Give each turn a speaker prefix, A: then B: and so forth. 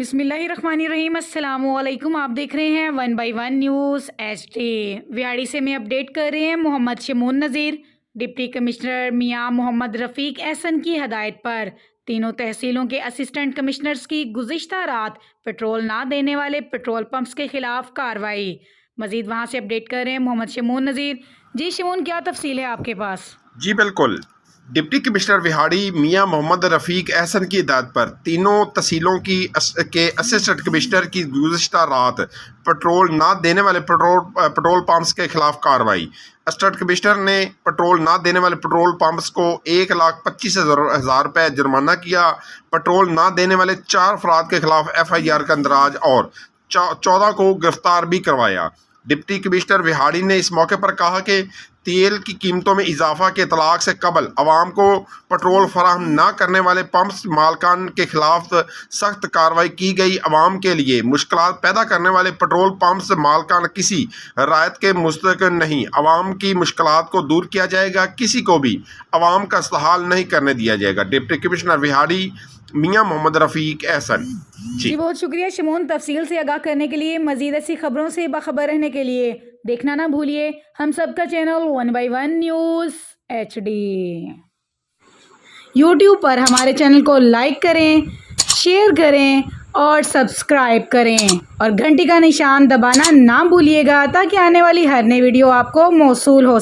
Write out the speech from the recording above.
A: बिस्मिल्लाहिर्रहमानिर्रहीम। अस्सलामुअलैकुम। आप देख रहे हैं 1/1 न्यूज़ HD। विहाड़ी से मैं अपडेट कर रहे हैं। मोहम्मद शमून नज़ीर डिप्टी कमिश्नर मियां मोहम्मद रफ़ीक एहसन की हदायत पर तीनों तहसीलों के असिस्टेंट कमिश्नर्स की गुज़िश्ता रात पेट्रोल ना देने वाले पेट्रोल पंप्स के खिलाफ कार्रवाई। मज़ीद वहाँ से अपडेट कर रहे हैं मोहम्मद शमून नज़ीर। जी शमून, क्या तफसील है आपके पास?
B: जी बिल्कुल। डिप्टी कमिश्नर विहाड़ी मियां मोहम्मद रफ़ीक एहसन की हिदायत पर तीनों तहसीलों के असिस्टेंट कमिश्नर की गुज़िश्ता रात पेट्रोल ना देने वाले पेट्रोल पंप्स के खिलाफ कार्रवाई। असिस्टेंट कमिश्नर ने पेट्रोल ना देने वाले पेट्रोल पंप्स को 1,25,000 रुपये जुर्माना किया। पेट्रोल ना देने वाले 4 अफराद के खिलाफ FIR का इंदराज और 14 को गिरफ्तार भी करवाया। डिप्टी कमिश्नर विहाड़ी ने इस मौके पर कहा कि तेल की कीमतों में इजाफा के इतलाक से कबल अवाम को पेट्रोल फराहम न करने वाले पंप्स मालकान के खिलाफ सख्त कार्रवाई की गई। अवाम के लिए मुश्किलात पैदा करने वाले पेट्रोल पंप्स मालकान किसी रायत के मुस्तहिक नहीं। अवाम की मुश्किलात को दूर किया जाएगा, किसी को भी अवाम का इस्तेहाल नहीं करने दिया जाएगा। डिप्टी कमिश्नर विहाड़ी मियां मोहम्मद रफ़ीक एहसन।
A: जी बहुत शुक्रिया शमून, तफसील से आगाह करने के लिए। मज़ीद ऐसी खबरों से बाखबर रहने के लिए देखना ना भूलिए हम सबका चैनल 1/1 न्यूज़ HD। यूट्यूब पर हमारे चैनल को लाइक करें, शेयर करें और सब्सक्राइब करें और घंटी का निशान दबाना ना भूलिएगा ताकि आने वाली हर नई वीडियो आपको मौसूल हो सके।